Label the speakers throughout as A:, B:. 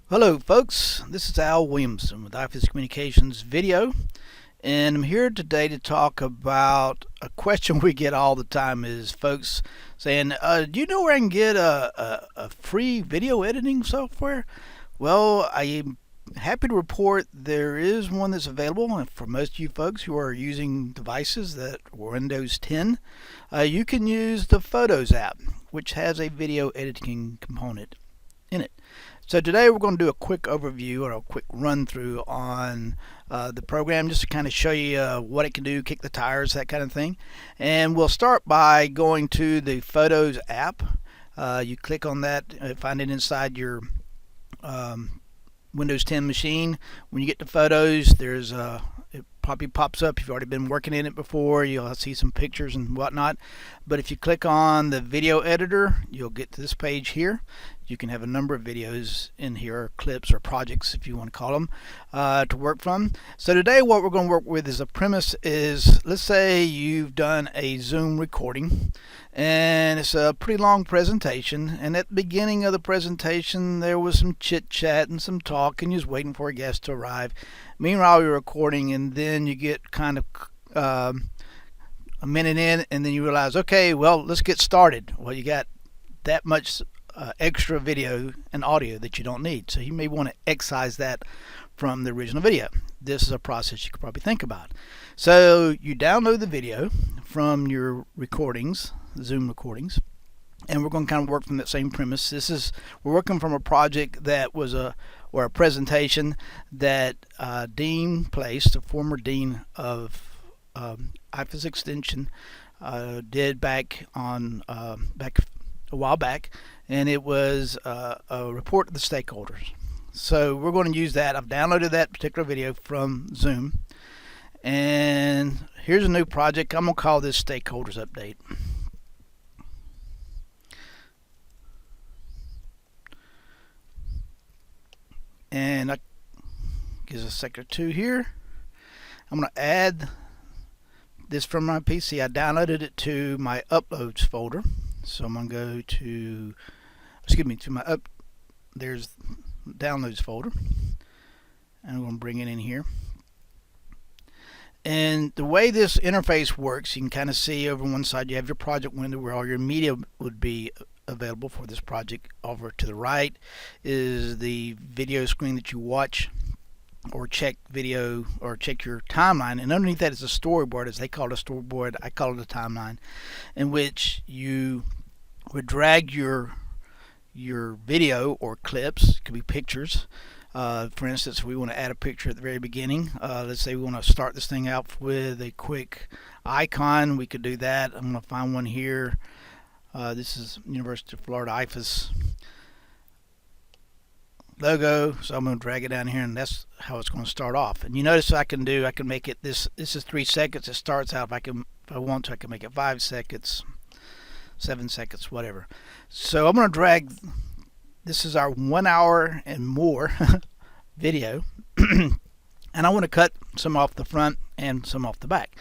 A: Hello folks, this is Al Williamson with iFIS Communications Video, and I'm here today to talk about a question we get all the time is folks saying, do you know where I can get a free video editing software? Well, I'm happy to report there is one that's available, and for most of you folks who are using devices that are Windows 10, you can use the Photos app, which has a video editing component in it. So today we're going to do a quick overview or a quick run through on the program just to kind of show you what it can do, kick the tires, that kind of thing. And we'll start by going to the Photos app. You click on that, find it inside your Windows 10 machine. When you get to Photos, there's it probably pops up. If you've already been working in it before, you'll see some pictures and whatnot. But if you click on the video editor, you'll get to this page here. You can have a number of videos in here, or clips or projects if you want to call them, to work from. So today what we're going to work with is a premise is, let's say you've done a Zoom recording and it's a pretty long presentation, and at the beginning of the presentation there was some chit chat and some talk and you're just waiting for a guest to arrive. Meanwhile you're recording, and then you get kind of a minute in and then you realize, okay, well, let's get started. Well, you got that much extra video and audio that you don't need, so you may want to excise that from the original video. This is a process you could probably think about. So you download the video from your recordings, Zoom recordings, and we're going to kind of work from that same premise. We're working from a project that was a presentation that Dean Place, the former dean of iFIS Extension, did back a while back, and it was a report to the stakeholders. So we're going to use that. I've downloaded that particular video from Zoom, and here's a new project. I'm going to call this Stakeholders Update. And I gives a second or two here. I'm going to add this from my PC. I downloaded it to my Uploads folder. So I'm going to go to, there's Downloads folder, and I'm going to bring it in here. And the way this interface works, you can kind of see over one side you have your project window where all your media would be available for this project. Over to the right is the video screen that you watch or check video or check your timeline, and underneath that is a storyboard, as they call it a storyboard. I call it a timeline, in which you would drag your video or clips. It could be pictures. For instance, we want to add a picture at the very beginning. Let's say we want to start this thing out with a quick icon. We could do that. I'm going to find one here. This is University of Florida iFIS logo, so I'm going to drag it down here, and that's how it's going to start off. And you notice I can make it this is 3 seconds. It starts out, if I want to, I can make it 5 seconds, 7 seconds, whatever. So I'm going to drag, this is our 1 hour and more video, and I want to cut some off the front and some off the back.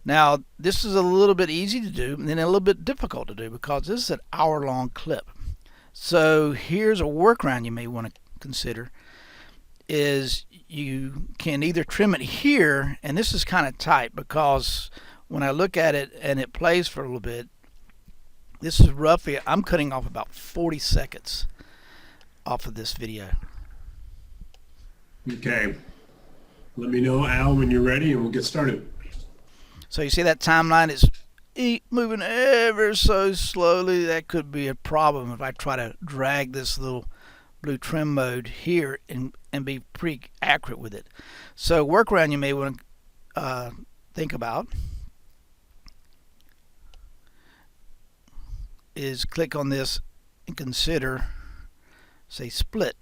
A: Now this is a little bit easy to do and then a little bit difficult to do because this is an hour-long clip. So here's a workaround you may want to consider, is you can either trim it here, and this is kind of tight because when I look at it and it plays for a little bit, this is roughly, I'm cutting off about 40 seconds off of this video.
B: Okay, let me know, Al, when you're ready, and we'll get started.
A: So you see that timeline is moving ever so slowly. That could be a problem if I try to drag this little blue trim mode here and be pretty accurate with it. So workaround you may want to think about is click on this and consider, say, split.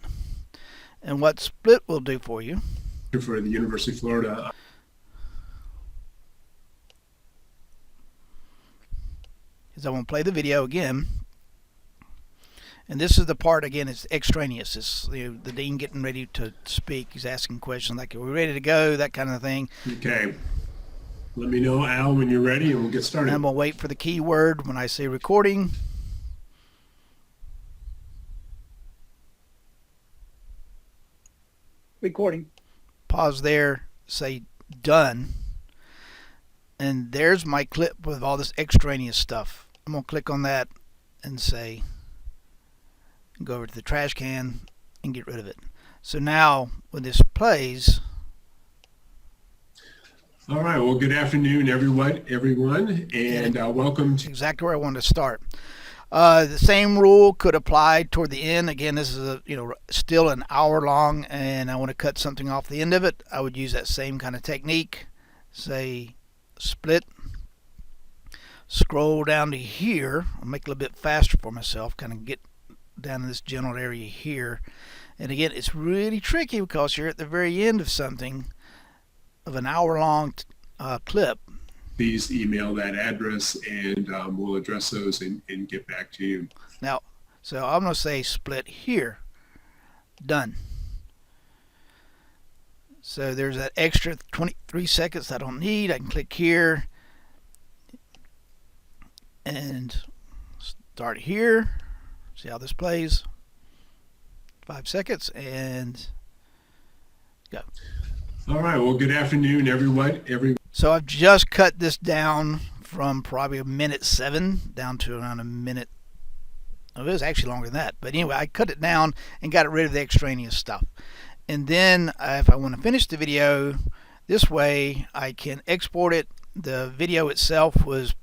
A: And what split will do for you,
B: For the University of Florida.
A: is I want to play the video again. And this is the part, again, it's extraneous. It's the dean getting ready to speak. He's asking questions like, are we ready to go? That kind of thing.
B: Okay, let me know, Al, when you're ready, and we'll get started.
A: And I'm going to wait for the keyword when I say recording.
C: Recording.
A: Pause there, say done, and there's my clip with all this extraneous stuff. I'm going to click on that and say, go over to the trash can and get rid of it. So now when this plays,
B: All right. Well, good afternoon, everyone, and welcome to.
A: exactly where I wanted to start. The same rule could apply toward the end. Again, this is still an hour long, and I want to cut something off the end of it. I would use that same kind of technique. Say split, scroll down to here. I'll make it a little bit faster for myself, kind of get down in this general area here. And again, it's really tricky because you're at the very end of something, of an hour-long clip.
B: Please email that address, and we'll address those and get back to you.
A: Now, so I'm going to say split here. Done. So there's that extra 23 seconds I don't need. I can click here and start here. See how this plays. 5 seconds and go.
B: All right. Well, good afternoon, everyone.
A: So I've just cut this down from probably a minute 7 down to around a minute. It was actually longer than that. But anyway, I cut it down and got rid of the extraneous stuff. And then if I want to finish the video this way, I can export it. The video itself was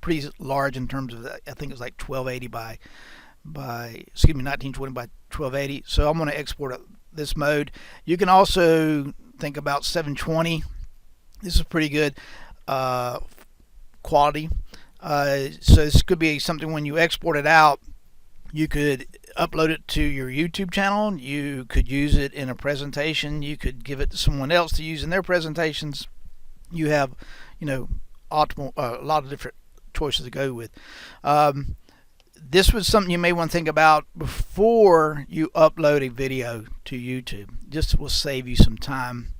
A: pretty large in terms of, I think it was like 1280 by 1920 by 1280. So I'm going to export it this mode. You can also think about 720. This is pretty good quality. So this could be something when you export it out, you could upload it to your YouTube channel. You could use it in a presentation. You could give it to someone else to use in their presentations. You have, optimal a lot of different choices to go with. This was something you may want to think about before you upload a video to YouTube. This will save you some time.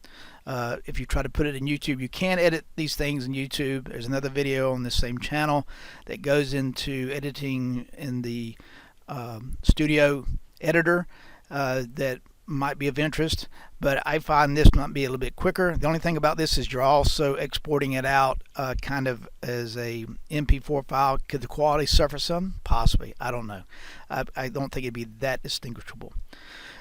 A: If you try to put it in YouTube, you can edit these things in YouTube. There's another video on this same channel that goes into editing in the studio editor that might be of interest, but I find this might be a little bit quicker. The only thing about this is you're also exporting it out kind of as a MP4 file. Could the quality suffer some? Possibly. I don't know. I don't think it'd be that distinguishable.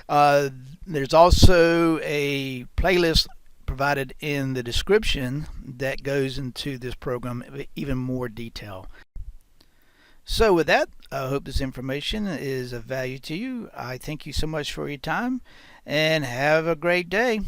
A: There's also a playlist provided in the description that goes into this program in even more detail. So with that, I hope this information is of value to you. I thank you so much for your time and have a great day.